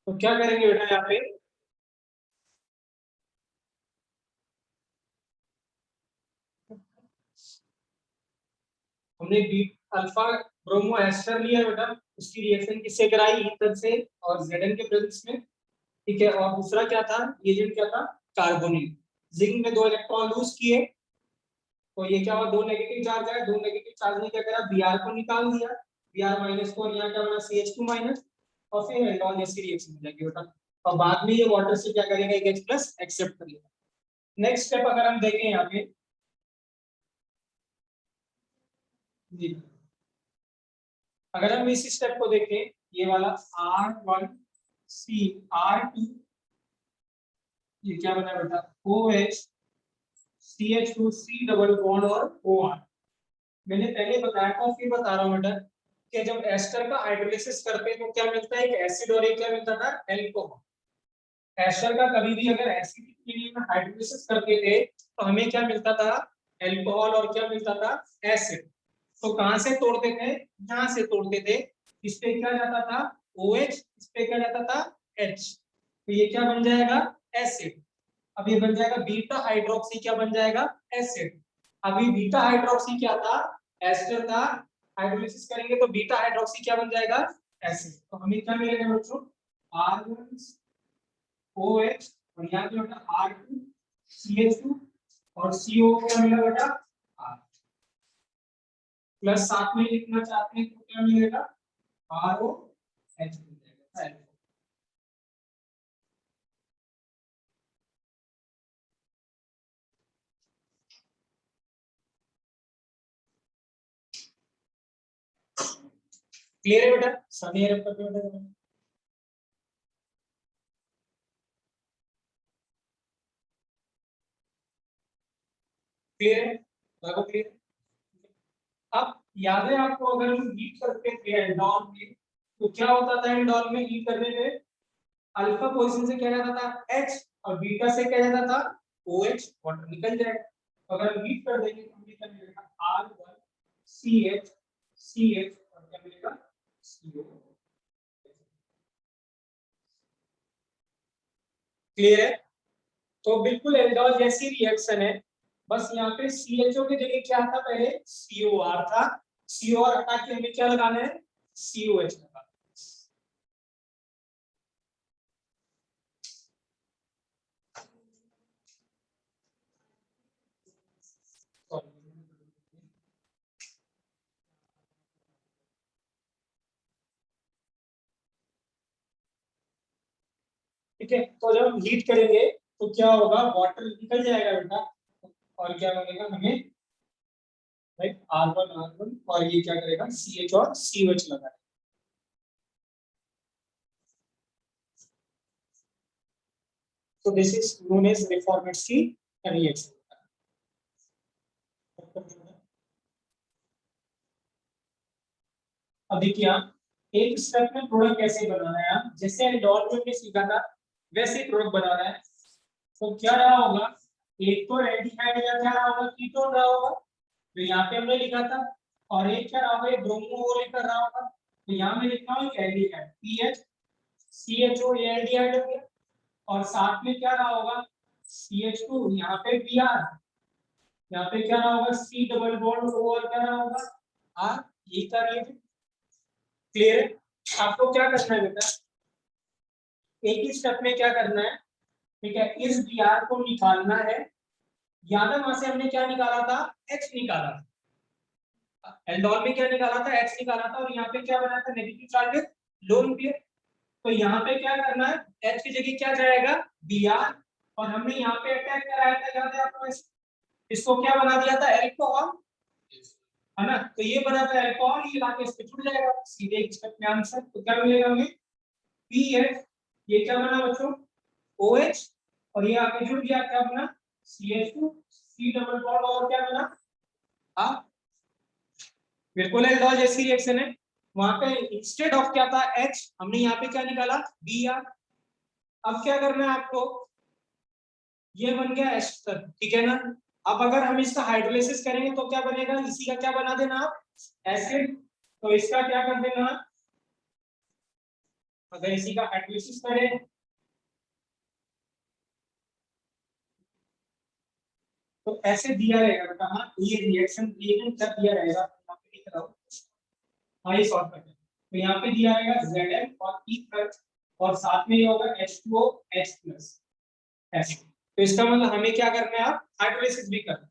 तो क्या करेंगे बेटा यहाँ पे, हमने बी अल्फा ब्रोमो एस्टर लिया बेटा, उसकी रिएक्शन किससे कराई, ईथर से और Zn के प्रेजेंस में। ठीक है, और दूसरा क्या था, एजेंट क्या था, कार्बोनिल। जिंक में 2 इलेक्ट्रॉन लूज किए, तो ये क्या हुआ, 2 नेगेटिव चार्ज है, 2 नेगेटिव चार्ज ने क्या करा, Br को निकाल दिया, Br माइनस को, और यहाँ क्या बना, CH2 माइनस, और फिर एल्डोल जैसी रिएक्शन हो जाएगी बेटा। और बाद में ये वाटर से क्या करेगा, एक H प्लस एक्सेप्ट करेगा। नेक्स्ट स्टेप अगर हम देखें यहाँ पे जी, अगर हम इस स्टेप को देखें, ये वाला R1C ये क्या बना बेटा, OH CH2C डबल बॉन्ड और OR। मैंने पहले बताया था, फिर बता रहा हूँ बेटा, कि जब एस्टर का हाइड्रोलिसिस करते हैं तो क्या मिलता है, एक एसिड और एक क्या मिलता था, एल्कोहल। एस्टर का कभी भी अगर एसिड में हाइड्रोलिसिस करते थे तो हमें क्या मिलता था, एल्कोहल, और क्या मिलता था, एसिड। तो कहां से तोड़ते थे, यहां से तोड़ते थे। इस पे क्या जाता था, OH, इस पे क्या जाता था, H। तो ये क्या बन जाएगा, एसिड। अब ये बन जाएगा बीटा हाइड्रोक्सी, क्या बन जाएगा, एसिड। अभी बीटा हाइड्रोक्सी क्या था, एस्टर था। हाइड्रोलिसिस करेंगे तो बीटा हाइड्रोक्सी क्या बन जाएगा, एसिड। तो हमें क्या मिलेगा बच्चों, R1OH, और यहाँ पे बेटा R2CH2, और CO क्या मिला बेटा, R प्लस, साथ में लिखना चाहते हैं तो क्या मिलेगा, ROH मिल जाएगा। क्लियर है बेटा, सभी है बेटा, क्लियर है, लगो क्लियर। अब याद है आपको, अगर हम हीट करते थे एल्डोल में, तो क्या होता था, एल्डोल में हीट करने पे अल्फा पोजीशन से क्या जाता था, H, और बीटा से क्या जाता था, OH, वाटर निकल जाएगा। तो अगर हम हीट कर देंगे तो हमें क्या मिलेगा, R1CH CH, और क्या मिलेगा, CO। क्लियर है, तो बिल्कुल एल्डोल जैसी रिएक्शन है, बस यहाँ पे CHO की जगह क्या था, पहले COR था। COR हटा के हमें क्या लगाना है, COH लगाना है। ठीक है, तो जब हम हीट करेंगे तो क्या होगा, वाटर निकल जाएगा बेटा, और क्या बनेगा हमें, राइट, R1 और ये क्या करेगा, CH और COH लगा। तो दिस इज नोन एज रिफॉर्मेट्स की रिएक्शन। अब देखिए आप, एक स्टेप में प्रोडक्ट कैसे बनाना है, आप जैसे एल्डोल में हमने सीखा था वैसे ही प्रोडक्ट बनाना है। तो क्या रहा होगा, एक तो एल्डिहाइड या क्या रहा होगा, कीटोन रहा होगा, तो यहाँ पे हमने लिखा था। और एक क्या रहा होगा, ये ब्रोमो वो लेकर रहा होगा, तो यहाँ में लिखा हूँ एल्डिहाइड, PH CHO, ये एल्डिहाइड हो गया। और साथ में क्या रहा होगा, CH2, यहाँ पे Br, यहाँ पे क्या रहा होगा, C डबल बॉन्ड O, और क्या रहा होगा, R। ये कर लीजिए, क्लियर है। आपको क्या करना है बेटा, एक ही स्टेप में क्या करना है, ठीक है, इस Br को निकालना है। याद है वहां से हमने क्या निकाला था, H निकाला था, एल्डोल में क्या निकाला था, H निकाला था, और यहाँ पे क्या बना था, नेगेटिव चार्ज, लोन पेयर। तो यहाँ पे क्या करना है, H की जगह क्या जाएगा, Br, और हमने यहाँ पे अटैक कराया था, याद है आपको, इसको क्या बना दिया था, एल्कोहल, है ना। तो ये बना था एल्कोहल, ये लाके इस पे जुड़ जाएगा, सीधे एक स्टेप में आंसर। तो क्या मिलेगा हमें, PH, ये क्या बना बच्चों, OH, और ये आके जुड़ गया, क्या बना, CH2 C डबल बॉन्ड, और क्या बना, हाँ, बिल्कुल एल्डोल जैसी रिएक्शन है। वहां पे इंस्टेड ऑफ क्या था, H, हमने यहाँ पे क्या निकाला, Br। अब क्या करना है आपको, ये बन गया एस्टर, ठीक है ना। अब अगर हम इसका हाइड्रोलिसिस करेंगे तो क्या बनेगा, इसी का क्या बना देना आप, एसिड। तो इसका क्या कर देना, अगर इसी का हाइड्रोलिसिस करें तो ऐसे दिया रहेगा बेटा। हाँ, ये रिएक्शन क्या दिया रहेगा, यहाँ पे लिख रहा हूँ। हाँ, ये शॉर्ट कट है। तो यहाँ पे दिया रहेगा Zn और ईथर और साथ में ये होगा H2O H+ ऐसे। तो इसका मतलब हमें क्या करना है, आप हाइड्रोलिसिस भी करना है।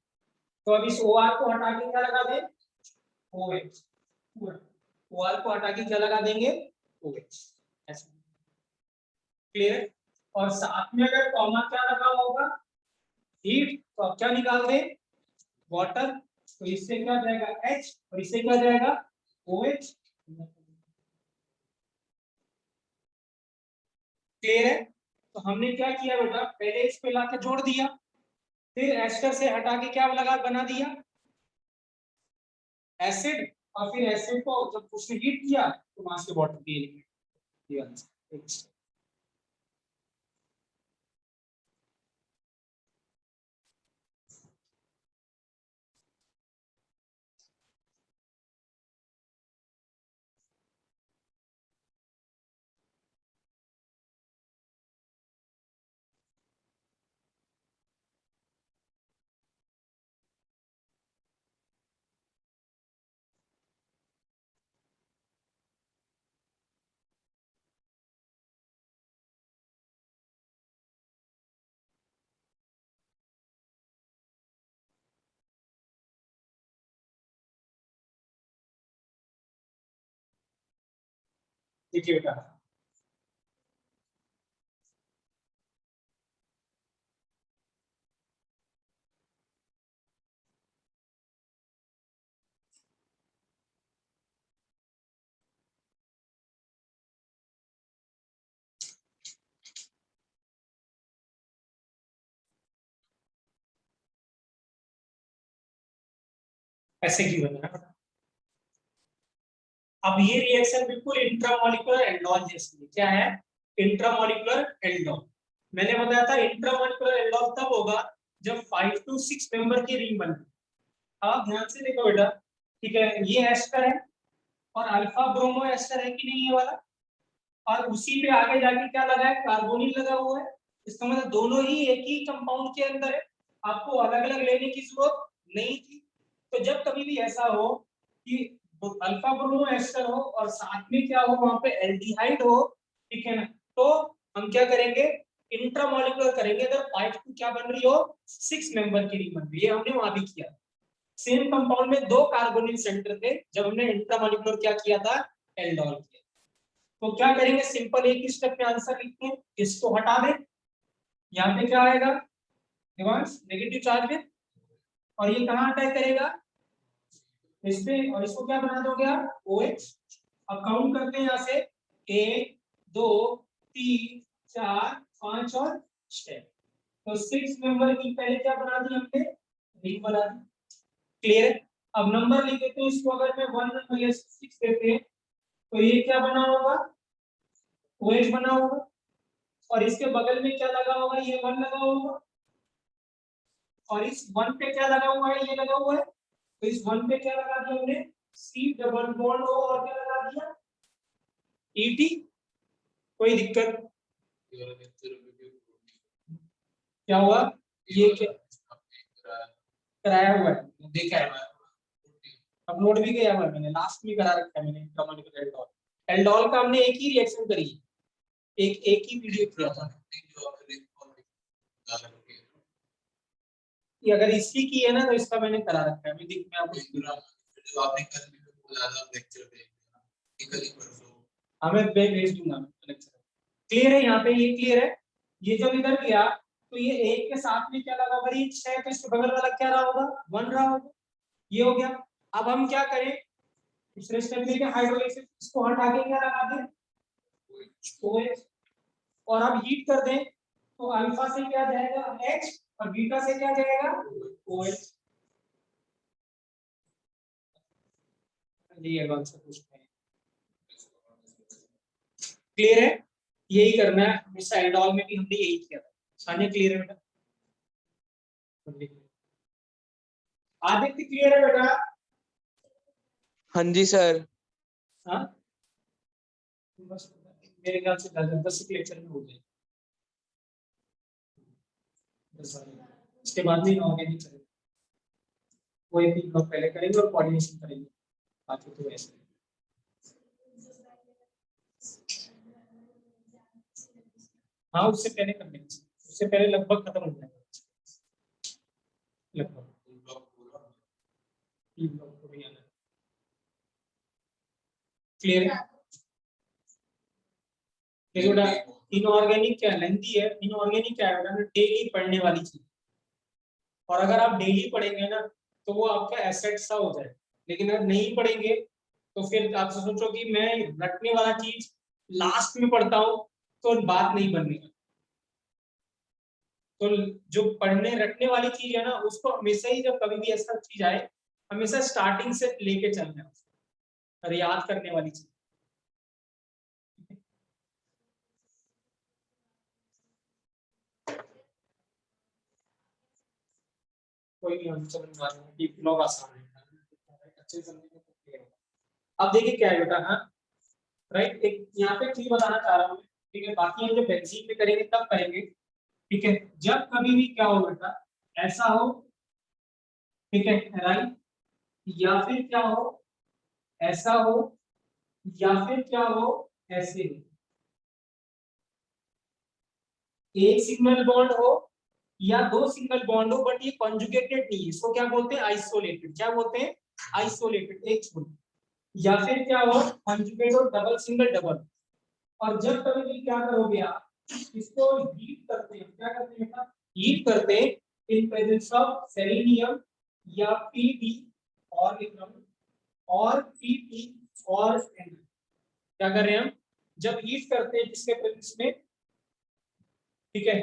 तो अब इस OR को हटा के क्या लगा दें, OH। OR को हटा के क्या लगा देंगे, OH ऐसे। क्लियर। और साथ में अगर कॉमा क्या लगा होगा, हीट, तो अब क्या निकाल दें, वाटर। तो इससे क्या जाएगा H और इससे क्या जाएगा OH। क्लियर है। तो हमने क्या किया बेटा, पहले इस पे लाके जोड़ दिया, फिर एस्टर से हटा के क्या लगा बना दिया एसिड, और फिर एसिड को जब उसने हीट किया तो वहां से वाटर पी। देखिए बेटा, ऐसे क्यों बना है? अब ये रिएक्शन बिल्कुल इंट्रामोलिकुलर एल्डोल जैसी है। क्या है, इंट्रामोलिकुलर एल्डोल। मैंने बताया था इंट्रामोलिकुलर एल्डोल तब होगा जब 5 to 6 मेंबर की रिंग बनती है। आप ध्यान से देखो बेटा, ठीक है, ये एस्टर है और अल्फा ब्रोमो एस्टर है कि नहीं ये वाला, और उसी पे आगे जाके क्या लगा है, कार्बोनिल लगा हुआ है। इसका मतलब दोनों ही एक ही कंपाउंड के अंदर है, आपको अलग अलग लेने की जरूरत नहीं थी। तो जब कभी भी ऐसा हो कि अल्फा ब्रोमो एस्टर हो और साथ में क्या हो, वहां पे एल्डिहाइड हो, ठीक है ना, तो हम क्या करेंगे, इंट्रामोलिकुलर करेंगे। अगर 5 टू क्या बन रही हो, 6 मेंबर की रिंग बन रही है, हमने वहां भी किया। सेम कंपाउंड में 2 कार्बोनिल सेंटर थे जब हमने इंट्रामोलिकुलर क्या किया था, एल्डोल किया। तो क्या करेंगे, सिंपल एक ही स्टेप में आंसर लिखते हैं, इसको हटा दें, यहाँ पे क्या आएगा, डिवांस नेगेटिव चार्ज में, और ये कहाँ अटैक करेगा, इस पे, और इसको क्या बना दोगे आप, OH। अब काउंट करते हैं यहाँ से, 1 2 3 4 5 और 6। तो 6 मेंबर की पहले क्या बना दी हमने, रिंग बना दी। क्लियर है। अब नंबर लिख देते हैं इसको, अगर मैं 1 या 6 देते हैं तो ये क्या बना होगा, OH बना होगा, और इसके बगल में क्या लगा होगा, ये 1 लगा होगा, और इस 1 पे क्या लगा हुआ है, ये लगा हुआ है। तो इस 1 पे क्या लगा दिया हमने, C डबल बॉन्ड O, और क्या लगा दिया, ET। कोई दिक्कत, क्या हुआ, ये क्या कराया हुआ है, देखा है, अपलोड भी किया हुआ है मैंने, लास्ट में करा रखा है मैंने इंट्रामोलिकुलर एल्डोल। एल्डोल का हमने एक ही रिएक्शन करी है, एक ही वीडियो किया था। कि अगर इसकी की है ना तो इसका मैंने करा रखा है, मैं आपको जो आपने कल भी बोला था लेक्चर देख कल ही परसों, हमें भेज दूंगा लेक्चर। क्लियर है, यहाँ पे ये क्लियर है। ये जब इधर गया तो ये एक के साथ में क्या लगा होगा, ये 6 के इसके बगल वाला क्या रहा होगा, 1 रहा होगा। ये हो गया। अब हम क्या करें, दूसरे स्टेप में क्या, हाइड्रोलाइसिस, इसको हटा के क्या लगा दें, OH, और अब हीट कर दें तो अल्फा से क्या जाएगा H, और बीटा से क्या जाएगा OH। ये आंसर पूछते हैं। क्लियर है, यही करना है, हमेशा एल्डोल में भी हमने यही किया था। सारे क्लियर है बेटा, आदित्य क्लियर है बेटा, हाँ जी सर। हाँ बस मेरे ख्याल से 10 लेक्चर में हो जाए, उसके बाद में इनऑर्गेनिक करेंगे, वो एक ब्लॉक पहले करेंगे और कोऑर्डिनेशन करेंगे, बाकी तो ऐसे। हाँ उससे पहले कर लेंगे, उससे पहले लगभग खत्म हो जाएगा, लगभग क्लियर है। इनऑर्गेनिक क्या लेंथी है, इनऑर्गेनिक क्या है बेटा, डेली पढ़ने वाली चीज, और अगर आप डेली पढ़ेंगे ना तो वो आपका एसेट सा हो जाए, लेकिन अगर नहीं पढ़ेंगे तो फिर आप सोचो कि मैं रटने वाला चीज लास्ट में पढ़ता हूँ तो बात नहीं बनने का। तो जो पढ़ने रटने वाली चीज है ना उसको हमेशा ही, जब कभी भी ऐसा चीज आए, हमेशा स्टार्टिंग से लेके चलना है, और याद करने वाली चीज। कोई नहीं, हम समझ पा रहे हैं कि लोग आसान है, अच्छे समझने को क्लियर होगा। अब देखिए क्या है बेटा, हाँ राइट, एक यहाँ पे चीज बताना चाह रहा हूँ, ठीक है, बाकी हम जब बेंजीन पे करेंगे तब करेंगे, ठीक है, जब कभी भी क्या हो बेटा, ऐसा हो, ठीक है, राइट, या फिर क्या हो, ऐसा हो, या फिर क्या हो, ऐसे हो, एक सिंगल बॉन्ड हो या दो सिंगल बॉन्ड हो, बट ये कॉन्जुगेटेड नहीं है, इसको क्या बोलते हैं, आइसोलेटेड, क्या बोलते हैं, आइसोलेटेड, एक छोड़, या फिर क्या हो, कॉन्जुगेट और डबल सिंगल डबल। और जब कभी भी क्या करोगे आप, इसको हीट करते हैं, क्या करते हैं बेटा, हीट करते हैं इन प्रेजेंस ऑफ सेलेनियम या पीबी और पीपी और N। क्या कर रहे हैं हम, जब हीट करते हैं किसके प्रेजेंस में, ठीक है,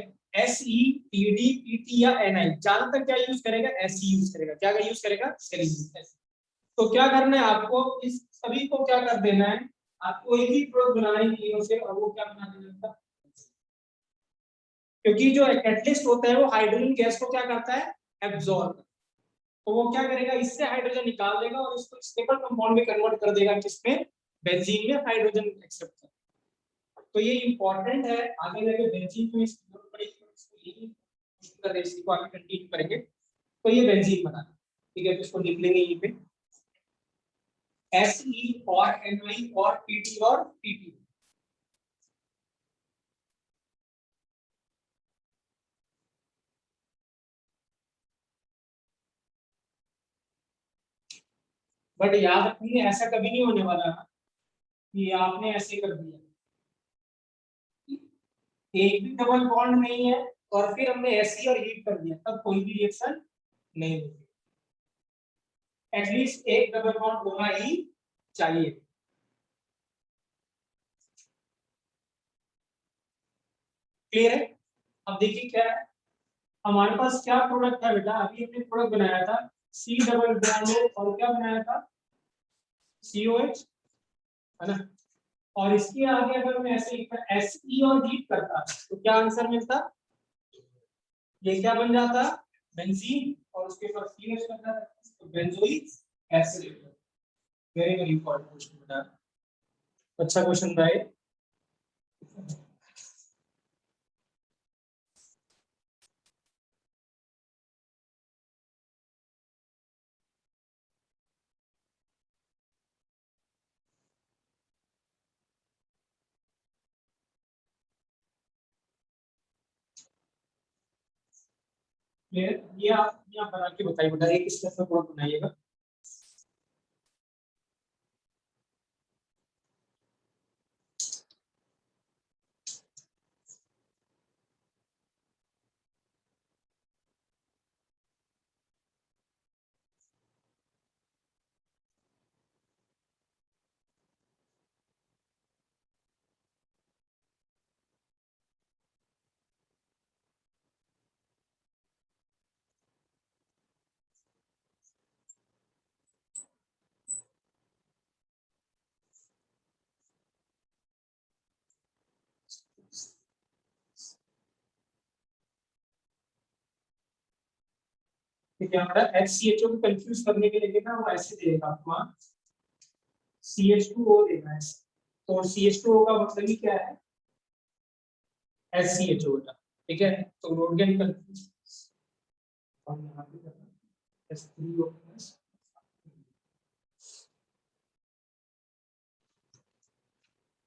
SE, PD, PT या NI, ज्यादातर क्या यूज करेगा, SE यूज करेगा, क्या यूज करेगा, सेलेनियम। तो क्या करना है आपको, इस सभी को क्या कर देना है, आपको एक ही प्रोडक्ट बनाना है तीनों से, और वो क्या बना देना है, क्योंकि जो कैटलिस्ट होता है वो हाइड्रोजन गैस को क्या करता है, एब्जॉर्ब, तो वो क्या करेगा, इससे हाइड्रोजन निकाल देगा और इसको स्टेबल कंपाउंड में कन्वर्ट कर देगा, किसमें, बेंजीन में हाइड्रोजन एक्सेप्ट कर। तो ये इंपॉर्टेंट है, आगे जाके बेंजीन में इसकी जरूरत पड़ेगी, तो इसको यही कर इसी को आगे कंटिन्यू करेंगे। तो ये बेंजीन बना, ठीक है, तो इसको लिख लेंगे यहीं पे, SE और NI और PT और PP। बट याद रखिए ऐसा कभी नहीं होने वाला कि आपने ऐसे कर दिया, एक भी डबल बॉन्ड नहीं है और फिर हमने ऐसे और हीट कर दिया, तब कोई भी रिएक्शन नहीं होगी, एटलीस्ट एक डबल बॉन्ड होना ही चाहिए। क्लियर है। अब देखिए क्या है, हमारे पास क्या प्रोडक्ट है बेटा, अभी हमने प्रोडक्ट बनाया था C डबल बॉन्ड और क्या बनाया था, COH, है ना, और इसके आगे अगर मैं ऐसे लिखता SE और हीट करता तो क्या आंसर मिलता, ये क्या बन जाता, बेंजीन, और उसके बाद CH बन जाता, तो benzoic acid. Very very important question बेटा, अच्छा क्वेश्चन था ये। ये आप यहाँ बना के बताइए बेटा, एक स्टेप में प्रोडक्ट बनाइएगा। ठीक है, हमारा HCHO को कंफ्यूज करने के लिए ना वो ऐसे देगा आपको, CH2O देगा ऐसे, और CH2O का मतलब ही क्या है, SCHO होता, ठीक है। तो ऑर्गेनिक और यहाँ पे S3O प्लस।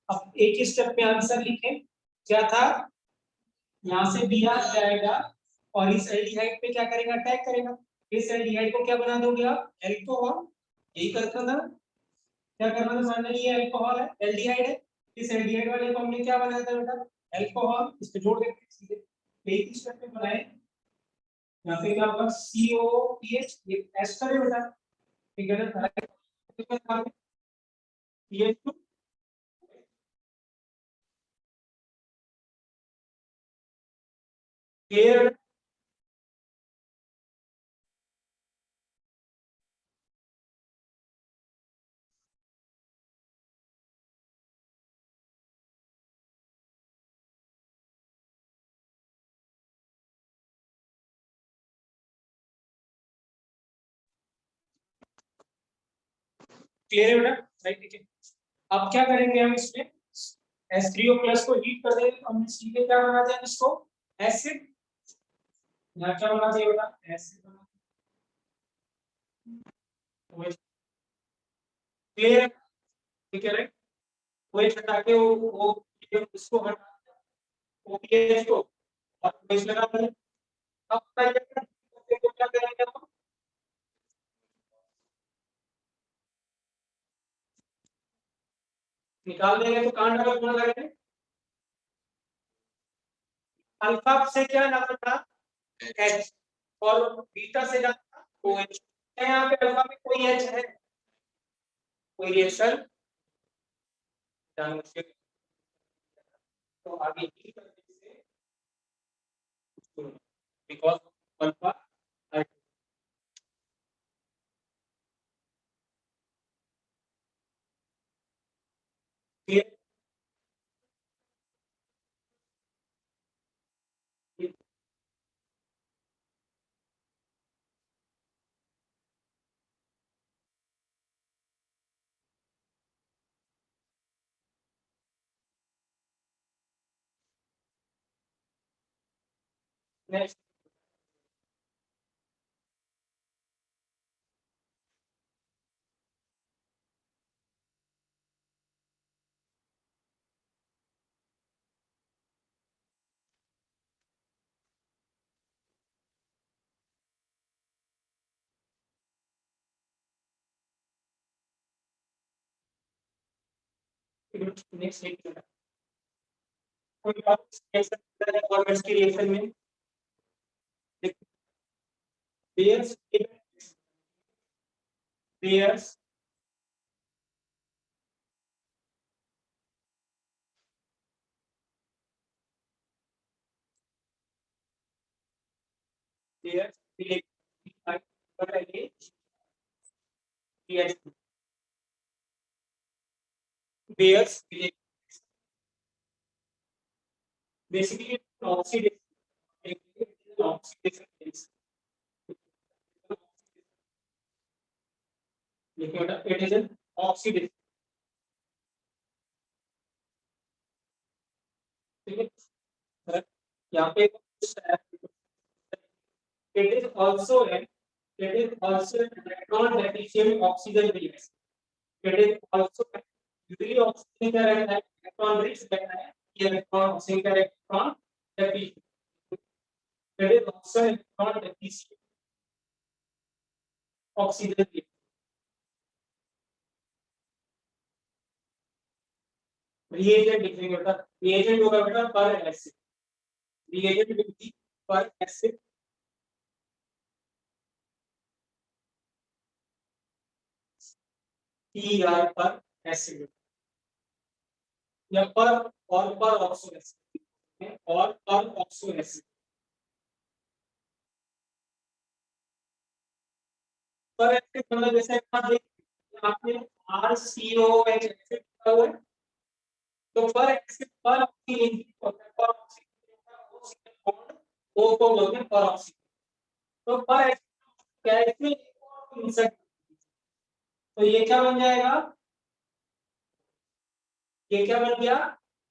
अब एक ही स्टेप में आंसर लिखें, क्या था, यहाँ से बी आ जाएगा और इस एल्डिहाइड पे क्या करेगा, अटैक करेगा। इस एल्डिहाइड को क्या बना दोगे आप, एल्कोहल, यही करता था। क्या करना था, मान लीजिए ये अल्कोहल है, एल्डिहाइड है, इस एल्डिहाइड वाले को हमने क्या बनाया था बेटा, अल्कोहल, इस पे जोड़ देते हैं सीधे, एक ही स्टेप में बनाए। यहाँ पे क्या होगा, COPH, ये एस करे बेटा, ठीक है ना, CH2 क्लियर। क्लियर है बेटा, राइट, ठीक है। अब क्या करेंगे हम इसमें, H3O प्लस को हीट कर देंगे तो हमने सीधे क्या बना दिया इसको, एसिड। यहाँ क्या बना दिया बेटा, एसिड बना दिया। क्लियर, ठीक है, राइट। OH हटा के वो उसको हटा, OPH को और OH लगा देंगे। अब बताइए क्या करेंगे हम, निकाल देंगे तो कहाँ डबल बॉन्ड लगेंगे, अल्फा से क्या जाता था, H, और बीटा से जाता था OH। यहाँ पे अल्फा में कोई H है, कोई रिएक्शन, तो आगे ही करने से बिकॉज अल्फा नेक्स्ट नेक्स्ट कोई फॉर्मेट्स की रिएक्शन में pairs pairs pairs pairs basically oxidation oxidation लिखिए बेटा, इट इज एन ऑक्सीडेशन, ठीक है। यहाँ पे it is also an electron deficient oxygen reaction, it is also usually oxygen क्या रहता है, electron rich रहता है, ये electron oxygen का electron deficient, it is also electron deficient oxygen reaction। reagent लिखेंगे बेटा, reagent होगा बेटा per acid, reagent will be per acid PR per acid या पर और पर ऑक्सो एसिड और पर ऑक्सो एसिड पर एसिड मतलब जैसे आपने RCOH एसिड लिखा हुआ है, तो पर एसिड पर ऑक्सीजन होता है, पर ऑक्सीजन बॉन्ड ओ को बोलते हैं पर ऑक्सीजन। तो पर एसिड कैसे इंसर्ट, तो ये क्या बन जाएगा, ये क्या बन गया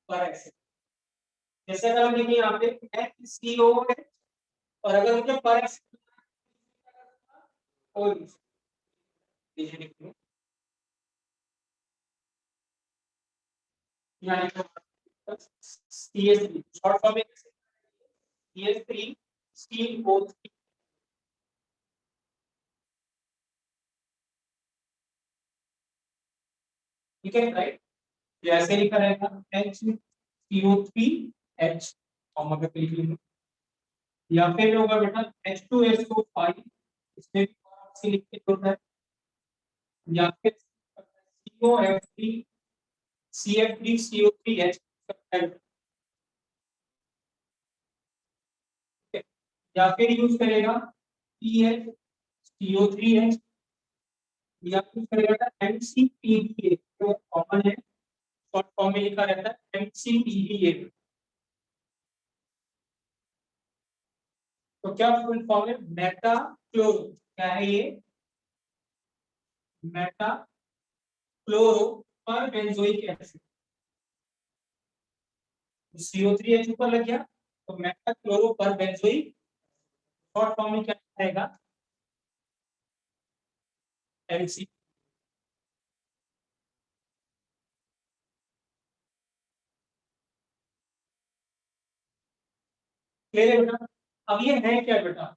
पर एक्स। जैसे अगर हम लिखें यहाँ पे HCO है और अगर मुझे पर एक्स और CH3 शॉर्ट फॉर्म में CH3 CO3 ठीक है राइट। जैसे लिखा रहेगा HCO3H कॉमा पे लिख लेंगे या फिर होगा बेटा H2SO5 इसमें भी ऑक्सी लिख के होता है या फिर COF3 CF3CO3H या फिर यूज करेगा PHCO3H या यूज करेगा MCPBA जो कॉमन है शॉर्ट फॉर्म में लिखा रहता है MCPBA। तो क्या फुल फॉर्म है मेटा क्लोरो क्या है ये मेटा क्लोरो पर बेंजोइक एसिड CO3H ऊपर लग गया तो मेटा क्लोरो पर बेंजोइक शॉर्ट फॉर्म में क्या आएगा MC। क्लियर है बेटा। अब ये है क्या बेटा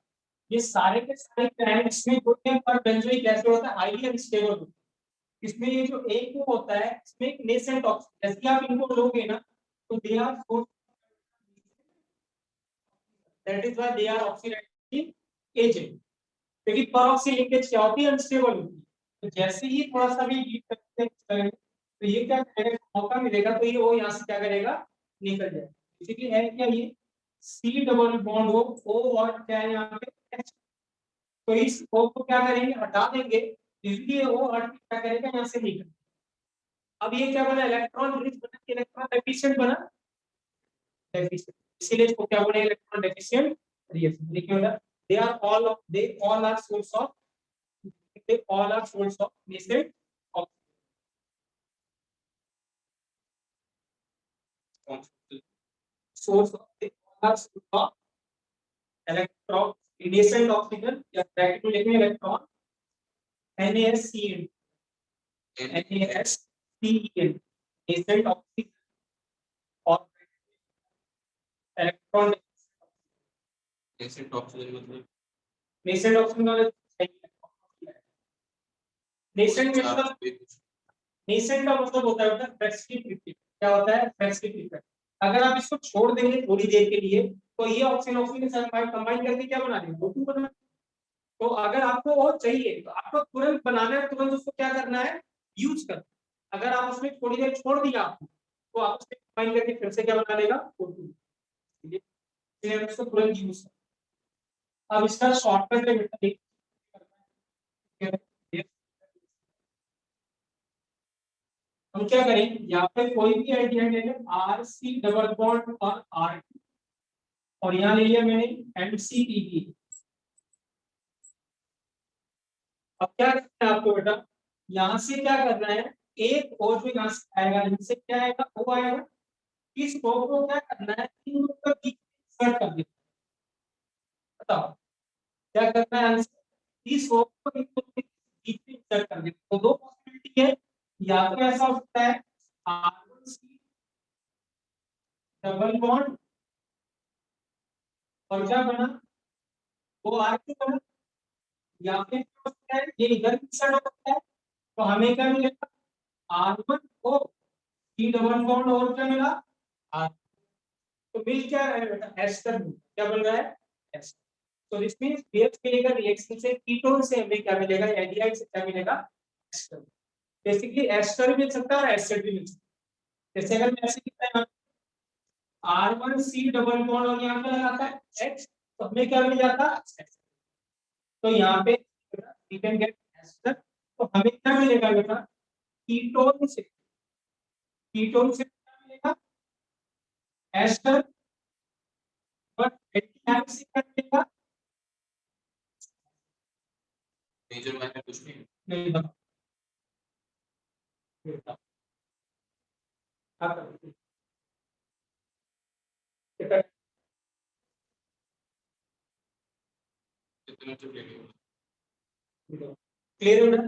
ये सारे के सारे क्या है इसमें होते हैं पर बेंजोइक एसिड होता है हाईली अनस्टेबल। इसमें ये जो एक वो होता है इसमें एक नेसेंट ऑक्सीजन जैसे आप इनको लोगे ना तो they are that is why they are oxidising agent. लेकिन परऑक्सी लिंकेज क्या होती है अनस्टेबल होती है। तो जैसे ही थोड़ा सा भी हीट करते हैं तो ये क्या करेगा मौका मिलेगा तो ये वो यहाँ से क्या करेगा निकल जाएगा। इसीलिए है क्या ये सी डबल बॉन्ड हो ओ और क्या है यहाँ पे H। तो इस ओ को क्या करेंगे हटा देंगे इसलिए वो हट के क्या करेगा यहाँ से निकल। अब ये क्या बना इलेक्ट्रॉन रिच बना इलेक्ट्रॉन डेफिशिएंट बना डेफिशिएंट इसीलिए इसको क्या बोले इलेक्ट्रॉन डेफिशिएंट रिएक्शन। देखिए बेटा they all are source of they all are source of nascent oxygen source of they all are source of electron nascent oxygen या ब्रैकेट में लिखेंगे electron NaSCN NaSCN nascent oxygen और electron nascent oxygen मतलब nascent oxygen वाला nascent मतलब nascent का मतलब होता है फ्रेक्सिव इफेक्ट। क्या होता है फ्रेक्सिव इफेक्ट। अगर आप इसको छोड़ देंगे थोड़ी देर के लिए तो ये ऑक्सीजन ऑक्सीजन के साथ कंबाइन करके क्या बना देंगे O2 बना। तो अगर आपको और चाहिए तो आपको तुरंत बनाना है तुरंत उसको क्या करना है यूज कर। अगर आप उसमें थोड़ी देर छोड़ दिया आपने तो आप उसमें कंबाइन करके फिर से क्या बना लेगा O2 इसलिए उसको तुरंत यूज कर। अब इसका शॉर्टकट है हम क्या करें यहाँ पे कोई भी एल्डिहाइड ले लें RC डबल बॉन्ड और R और यहाँ ले लिया मैंने MCPB। अब क्या करना है आपको बेटा यहाँ से क्या करना है एक और जो यहाँ से आएगा इनसे क्या आएगा वो आएगा इस को क्या करना है इन लोग का बीच इंसर्ट कर देना। बताओ क्या करना है इस को इन लोग के बीच में इंसर्ट कर देना। तो दो पॉसिबिलिटी है या तो ऐसा हो सकता है R1C डबल बॉन्ड और क्या बना वो R2 बना या फिर हो सकता है ये इधर इंसर्ट हो सकता है तो हमें क्या मिलेगा R1 को C डबल बॉन्ड और क्या मिला R तो मिल क्या रहा है बेटा एस्टर क्या बन रहा है एस्टर। तो दिस मींस बेस मिलेगा रिएक्शन से कीटोन से हमें क्या मिलेगा एल्डिहाइड से क्या मिलेगा एस्टर। बेसिकली एस्टर भी मिल सकता है और एसिड भी मिल सकता है। जैसे अगर मैं ऐसे लिखता है R1C डबल बॉन्ड और यहां पे लगाता है H तो हमें क्या मिल जाता है तो यहाँ पे वी कैन गेट एस्टर। तो हमें क्या मिलेगा बेटा कीटोन से क्या मिलेगा एस्टर बट एल्डिहाइड से क्या मिलेगा मेजर मैटर कुछ नहीं बता क्लियर हो ना?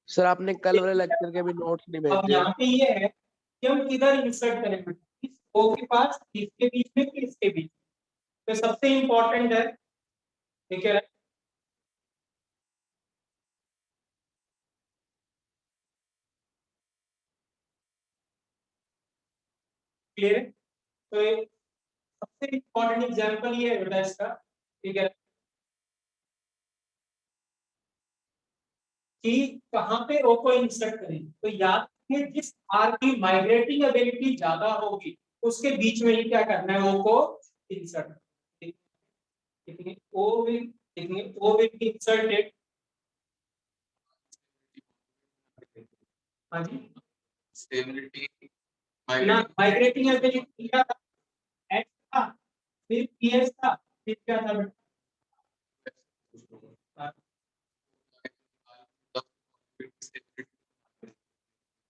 सर आपने कल वाले लेक्चर के भी नोट्स नहीं अब भेजे। यहाँ पे ये है कि हम किधर इंसर्ट करेंगे, इस ओ के पास, इसके बीच में कि इसके बीच, तो सबसे इंपॉर्टेंट है, ठीक है, क्लियर है? तो सबसे इंपॉर्टेंट एग्जांपल ये है बेटा इसका, ठीक है, कि कहां पे ओ को इंसर्ट करें, तो याद रखिए जिस आर की माइग्रेटिंग एबिलिटी ज्यादा होगी उसके बीच में ही क्या करना है, ओ को इंसर्ट, ठीक है, ओ विल, देखिए ओ विल बी इंसर्टेड, हाँ जी, स्टेबिलिटी ना माइग्रेटिंग एबिलिटी क्या था, एच था, फिर पीएस था, फिर क्या था बेटा,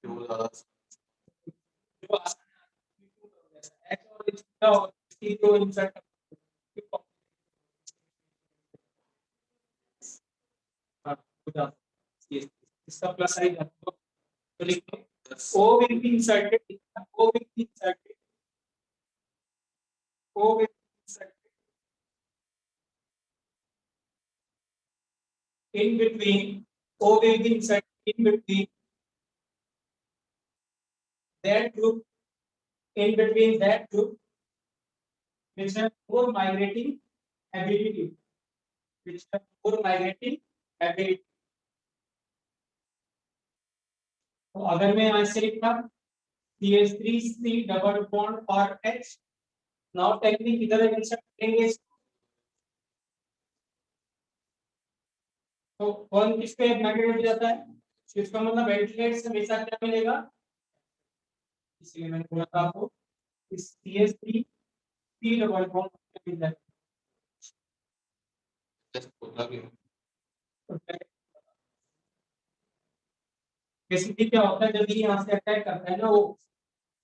जो एच और एच का और इसकी जो इंसर्ट, इसका प्लस साइन है तो लिखो O will be inserted, O will be inserted, O will be inserted in between, O will be inserted in between that group, in between that group which have poor migrating ability, which have poor migrating ability. तो अगर मैं यहाँ से लिखा CH3C double bond और H, now technique किधर insert करेंगे इसको, तो कौन किस पे मैग्नेट हो जाता है, तो इसका मतलब वेंटिलेटर से हमेशा क्या मिलेगा, इसलिए मैंने बोला था आपको इस CH3C डबल बॉन्ड मिल जाएगा। बेसिकली क्या होता है जब ये यहाँ से अटैक करता है ना वो,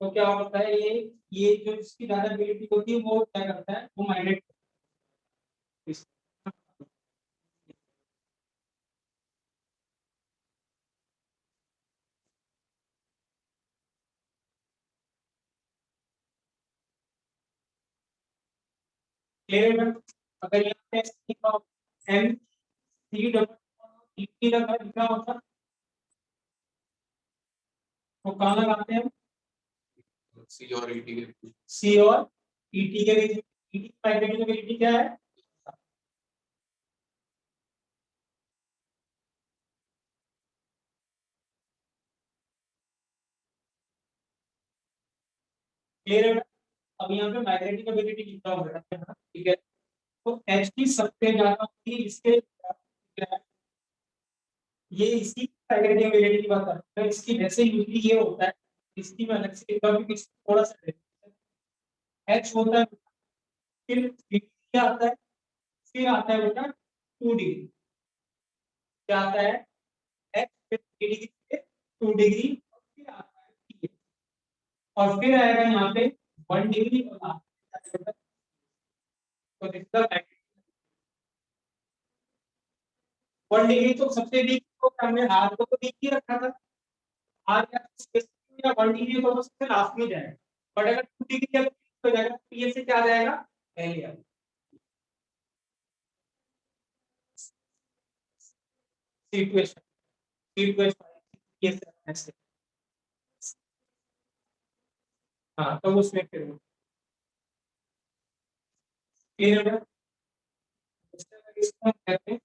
तो क्या होता है ये जो इसकी ज्यादा एबिलिटी होती है वो क्या करता है, वो माइग्रेट, क्लियर है? अगर यहाँ पे एम सी डबल ई लिखा होता तो कहाँ लगाते हैं, सी और ईटी के, सी और ईटी के बीच, ईटी की माइग्रेटिंग एबिलिटी क्या है, क्लियर है? अब यहाँ पे माइग्रेटिंग एबिलिटी लिखा हुआ है, ठीक है, तो एच की सबसे ज्यादा होती है इसके, ये इसकी माइग्रेटिंग एबिलिटी की बात करते हैं, इसकी वैसे यूजली ये होता है, इसकी मैं अलग से लिखा हूं, थोड़ा सा एच होता है, फिर क्या आता है, फिर आता है बेटा 2 डिग्री, क्या आता है, एच फिर 3 डिग्री पे 2 डिग्री, फिर आता है T, और फिर आएगा यहाँ पे 1 डिग्री और लास्ट, तो दिखता है 1 डिग्री, तो सबसे वीक तो हमने हाथ को तो वीक ही रखा था, हाथ या स्पेसिफिक या 1 डिग्री को तो सबसे लास्ट में जाएगा, बट अगर 2 डिग्री हो जाएगा तो ये से क्या आ जाएगा, पहले आएगा, सिचुएशन, सिचुएशन ये ऐसे, हाँ तो उसमें फिर क्लियर है, इसको कहते हैं,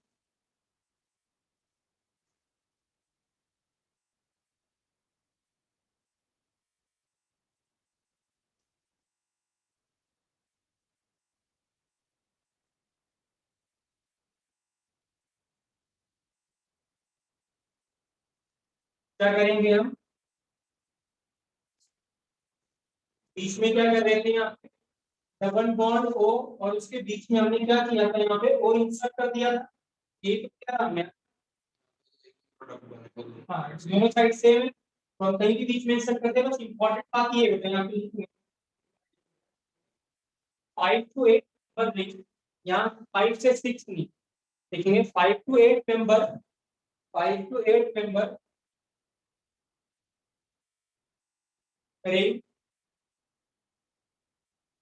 क्या करेंगे हम, बीच में क्या कर रहे थे यहाँ पे, डबल बॉन्ड ओ, और उसके बीच में हमने क्या किया था, यहाँ पे ओ इंसर्ट कर दिया था, ये तो क्या हमने प्रोडक्ट बनेगा। हाँ दोनों साइड सेम है, और कहीं भी बीच में इंसर्ट करते हैं, बस इंपॉर्टेंट बात ये होता है यहाँ पे 5 to 8 मेंबर नहीं, यहाँ 5 से 6 नहीं, देखेंगे 5 to 8 member, 5 to 8 member ring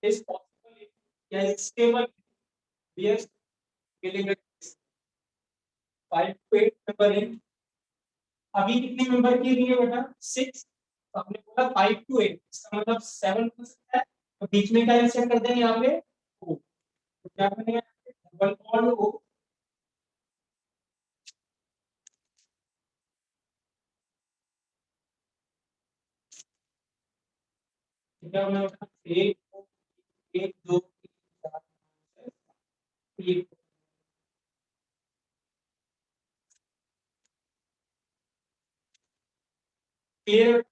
is possible या stable yes मिलेगा 5 to 8 मेंबर ring। अभी कितने मेंबर के लिए बेटा 6, तो हमने बोला 5 to 8, इसका मतलब 7 हो सकता है, तो बीच में क्या इंसर्ट कर देंगे यहाँ पे 4, तो क्या बनेगा डबल बॉन्ड O, क्या बना बेटा 1 1 2 3 4 5 6 क्लियर।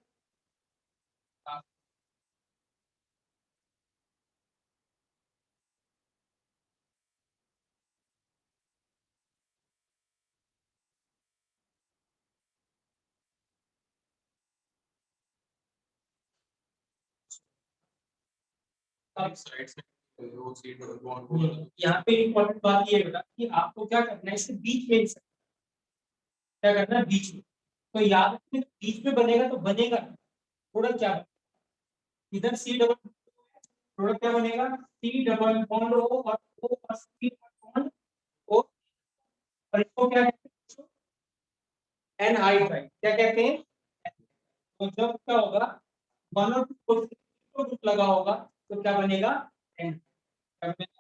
साइड से वो सीट बॉन्ड यहाँ पे इम्पोर्टेंट बात ये है बेटा कि आपको क्या करना है, इसके बीच में insert, क्या करना है बीच में, तो याद रखिए बीच में बनेगा तो बनेगा प्रोडक्ट क्या बनेगा? इधर सी डबल प्रोडक्ट क्या बनेगा सी डबल बॉन्ड ओ और ओ प्लस सी बॉन्ड ओ, और इसको क्या कहते हैं एन हाइड्राइड, क्या कहते हैं, तो जब क्या होगा वन और टू को ग्रुप लगा होगा तो क्या बनेगा एन, क्या बनेगा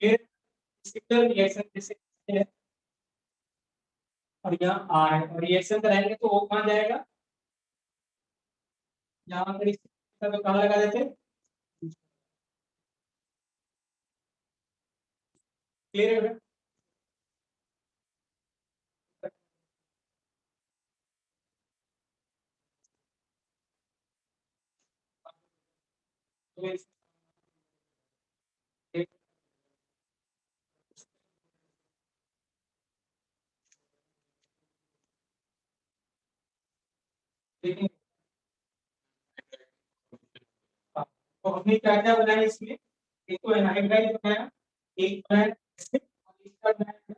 फिर सिग्नल रिएक्शन जैसे है, और यहाँ आर है, और रिएक्शन कराएंगे तो वो कहाँ जाएगा, यहाँ पर इस तो कहाँ लगा देते हैं, क्लियर है लेकिन तो हमने क्या क्या बनाया इसमें, एक तो एनहाइड्राइड बनाया, एक बनाया एसिड, और इसका बनाया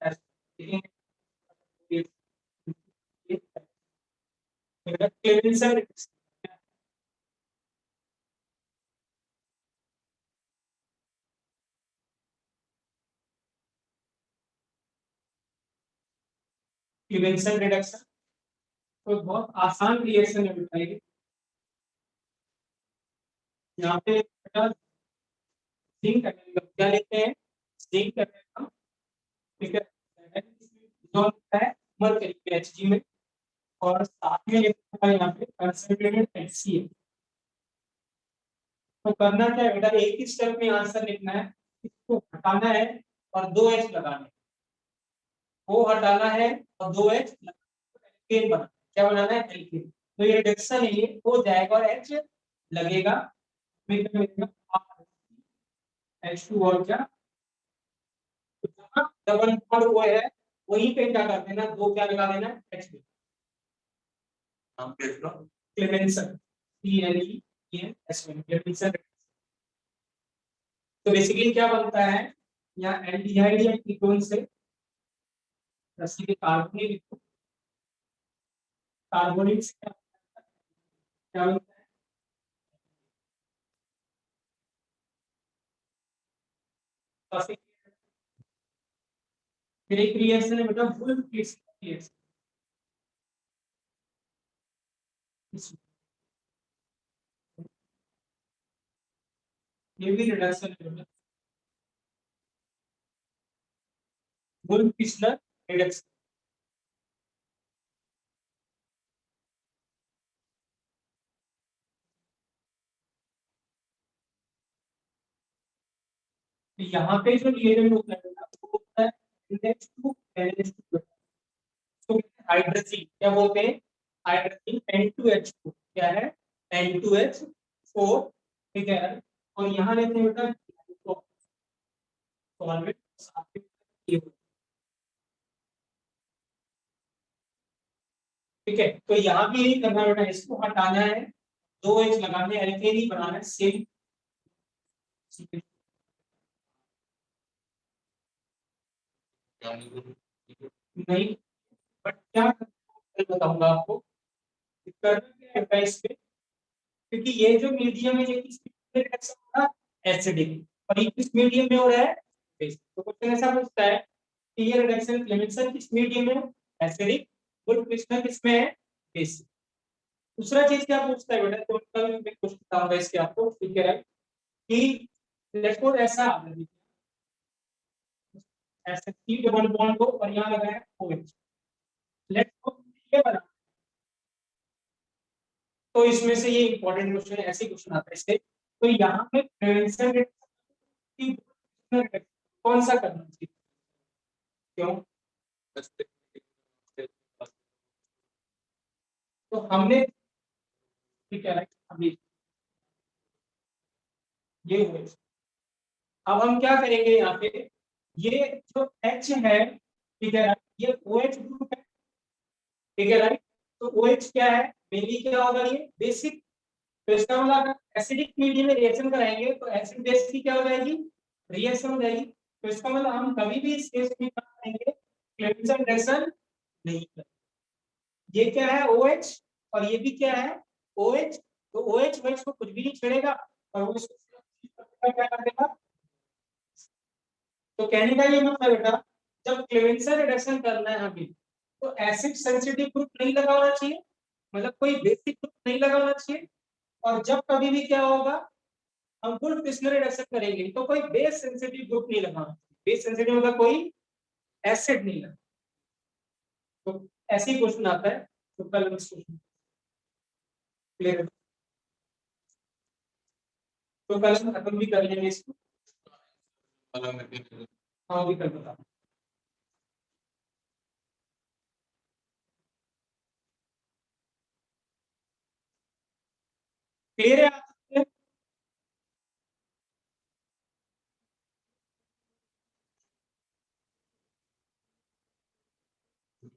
एसिड, क्लेवेंसर क्लेवेंसर रिडक्शन, तो बहुत आसान रिएक्शन है बेटा ये। यहाँ पे बेटा जिंक क्या लेते हैं, जिंक ठीक है, जो होता है मरकरी Hg में, और साथ में लिखा है यहाँ पे कंसंट्रेटेड HCl। तो करना क्या है बेटा, एक ही स्टेप में आंसर लिखना है, इसको हटाना है और 2H लगाना है, वो हटाना है और 2H एल्केन बनाना है, क्या बनाना है एल्केन, तो ये रिडक्शन है ये हो जाएगा और H लगेगा, मिलेगा H2 और क्या, तो जहाँ डबल बॉन्ड वो है वहीं पे क्या कर देना, दो क्या लगा देना H, नाम क्या इसका? Clemmensen CLEMSN Clemmensen. तो बेसिकली क्या बनता है, यहाँ एल्डिहाइड या कीटोन से जैसे कि कार्बोनिल, कार्बोनिल से क्या बनता है, तो फिर एक रिएक्शन है बेटा वुल्फ रिएक्शन, ये भी रिडक्शन है बेटा, वुल्फ फिशनर रिडक्शन। तो यहाँ पे जो रिएजेंट होता है बेटा वो होता है NH2 तो हाइड्रोजन क्या बोलते हैं हाइड्रोजन N2H2 क्या है N2H4 ठीक है और यहाँ लेते हैं बेटा सॉल्वेंट ठीक है तो यहाँ भी यही करना बेटा इसको हटाना है 2H लगाने एल्केन ही बनाना है सेम नहीं बट क्या बताऊंगा आपको करना क्या है इस पे क्योंकि ये जो मीडियम है ये किस रिएक्शन हो रहा है एसिडिक और ये किस मीडियम में हो रहा है बेसिक तो क्वेश्चन ऐसा पूछता है कि ये रिडक्शन क्लेमेंसन किस मीडियम में एसिडिक गुड क्रिस्टल किस में है बेसिक दूसरा चीज क्या पूछता है बेटा तो कल मैं क्वेश्चन बताऊंगा इसके आपको ठीक है कि लेट्स सपोज ऐसा ऐसे सी डबल बॉन्ड को और यहां लगा है OH लेट्स सपोज ये बना तो इसमें से ये इंपॉर्टेंट क्वेश्चन है ऐसे क्वेश्चन आता है इससे तो यहाँ पे प्रिवेंशन कौन सा करना चाहिए क्यों तो हमने ठीक है अभी ये हुए अब हम क्या करेंगे यहाँ पे ये जो H है ठीक है ये OH ग्रुप है ठीक है राइट तो OH क्या है मेनली क्या होगा ये बेसिक तो इसका मतलब एसिडिक मीडियम में रिएक्शन कराएंगे तो एसिड बेस की क्या हो जाएगी रिएक्शन हो जाएगी तो इसका मतलब हम कभी भी इस केस में क्या करेंगे क्लेवेंसन रिएक्शन नहीं करेंगे ये क्या है OH और ये भी क्या है OH तो OH को कुछ भी नहीं छेड़ेगा और वो इसको क्या कर देगा तो कहने का ये मतलब बेटा जब क्लेवेंसन रिडक्शन करना है अभी तो एसिड सेंसिटिव ग्रुप नहीं लगा होना चाहिए मतलब कोई बेसिक ग्रुप नहीं लगा होना चाहिए और जब कभी भी क्या होगा हम फुल क्रिस्टल रिडक्शन करेंगे तो कोई बेस सेंसिटिव ग्रुप नहीं लगा होना चाहिए बेस सेंसिटिव मतलब कोई एसिड नहीं लगा तो ऐसे ही क्वेश्चन आता है तो कल क्वेश्चन क्लियर तो कल हम खत्म भी कर लेंगे इसको हाँ भी कल बता क्लियर है